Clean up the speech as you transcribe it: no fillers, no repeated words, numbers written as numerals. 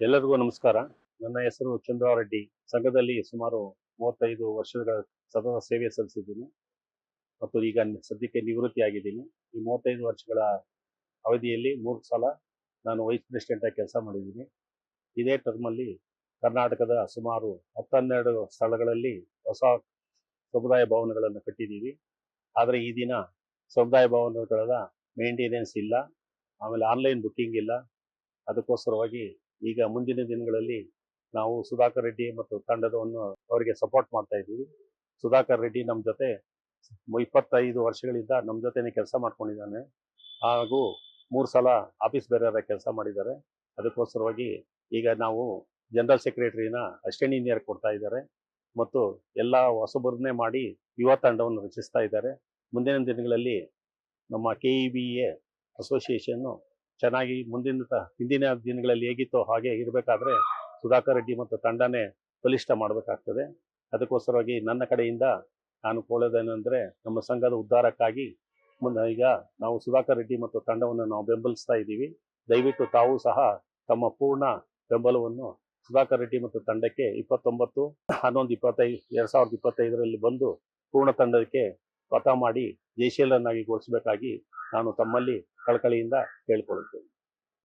ಎಲ್ಲರಿಗೂ ನಮಸ್ಕಾರ. ನನ್ನ ಹೆಸರು ಚಂದ್ರಾರೆಡ್ಡಿ. ಸಂಘದಲ್ಲಿ ಸುಮಾರು 35 ವರ್ಷಗಳ ಸತತ ಸೇವೆ ಸಲ್ಲಿಸಿದ್ದೀನಿ ಮತ್ತು ಈಗ ಸದ್ಯಕ್ಕೆ ನಿವೃತ್ತಿಯಾಗಿದ್ದೀನಿ. ಈ 35 ವರ್ಷಗಳ ಅವಧಿಯಲ್ಲಿ 3 ಸಲ ನಾನು ವೈಸ್ ಪ್ರೆಸಿಡೆಂಟ್ ಆಗಿ ಕೆಲಸ ಮಾಡಿದ್ದೀನಿ. ಇದೇ ಟರ್ಮಲ್ಲಿ ಕರ್ನಾಟಕದ ಸುಮಾರು 10-12 ಸ್ಥಳಗಳಲ್ಲಿ ಹೊಸ ಸಮುದಾಯ ಭವನಗಳನ್ನು ಕಟ್ಟಿದ್ದೀವಿ. ಆದರೆ ಈ ದಿನ ಸಮುದಾಯ ಭವನಗಳ ಮೇಂಟೆನೆನ್ಸ್ ಇಲ್ಲ, ಆಮೇಲೆ ಆನ್ಲೈನ್ ಬುಕ್ಕಿಂಗ್ ಇಲ್ಲ. ಅದಕ್ಕೋಸ್ಕರವಾಗಿ ಈಗ ಮುಂದಿನ ದಿನಗಳಲ್ಲಿ ನಾವು ಸುಧಾಕರ್ ರೆಡ್ಡಿ ಮತ್ತು ತಂಡದವನ್ನು ಅವರಿಗೆ ಸಪೋರ್ಟ್ ಮಾಡ್ತಾ ಇದ್ದೀವಿ. ಸುಧಾಕರ್ ರೆಡ್ಡಿ ನಮ್ಮ ಜೊತೆ 25 ವರ್ಷಗಳಿಂದ ನಮ್ಮ ಜೊತೆನೇ ಕೆಲಸ ಮಾಡ್ಕೊಂಡಿದ್ದಾನೆ ಹಾಗೂ 3 ಸಲ ಆಫೀಸ್ ಬೇರೆಯವರ ಕೆಲಸ ಮಾಡಿದ್ದಾರೆ. ಅದಕ್ಕೋಸ್ಕರವಾಗಿ ಈಗ ನಾವು ಜನರಲ್ ಸೆಕ್ರೆಟರಿನ ಅಸಿಸ್ಟೆಂಟ್ ಇಂಜಿನಿಯರ್ ಕೊಡ್ತಾ ಇದ್ದಾರೆ ಮತ್ತು ಎಲ್ಲ ಹೊಸಬರನ್ನೇ ಮಾಡಿ ಯುವ ತಂಡವನ್ನು ರಚಿಸ್ತಾ ಇದ್ದಾರೆ. ಮುಂದಿನ ದಿನಗಳಲ್ಲಿ ನಮ್ಮ KEBA ಅಸೋಸಿಯೇಷನ್ನು ಚೆನ್ನಾಗಿ ಹಿಂದಿನ ದಿನಗಳಲ್ಲಿ ಹೇಗಿತ್ತೋ ಹಾಗೆ ಇರಬೇಕಾದ್ರೆ ಸುಧಾಕರ್ ರೆಡ್ಡಿ ಮತ್ತು ತಂಡನೇ ಬಲಿಷ್ಠ ಮಾಡಬೇಕಾಗ್ತದೆ. ಅದಕ್ಕೋಸ್ಕರವಾಗಿ ನನ್ನ ಕಡೆಯಿಂದ ನಾನು ಕೋಳೋದೇನೆಂದರೆ, ನಮ್ಮ ಸಂಘದ ಉದ್ಧಾರಕ್ಕಾಗಿ ಈಗ ನಾವು ಸುಧಾಕರ್ ರೆಡ್ಡಿ ಮತ್ತು ತಂಡವನ್ನು ನಾವು ಬೆಂಬಲಿಸ್ತಾ ಇದ್ದೀವಿ. ದಯವಿಟ್ಟು ತಾವು ಸಹ ತಮ್ಮ ಪೂರ್ಣ ಬೆಂಬಲವನ್ನು ಸುಧಾಕರ್ ರೆಡ್ಡಿ ಮತ್ತು ತಂಡಕ್ಕೆ 29/11/2025 ಬಂದು ಪೂರ್ಣ ತಂಡಕ್ಕೆ ಮತ ಮಾಡಿ ಜಯಶೀಲನಾಗಿ ಘೋಷಿಸಬೇಕಾಗಿ ನಾನು ತಮ್ಮಲ್ಲಿ ಕಳಕಳಿಯಿಂದ ಕೇಳಿಕೊಳ್ಳುತ್ತೇನೆ.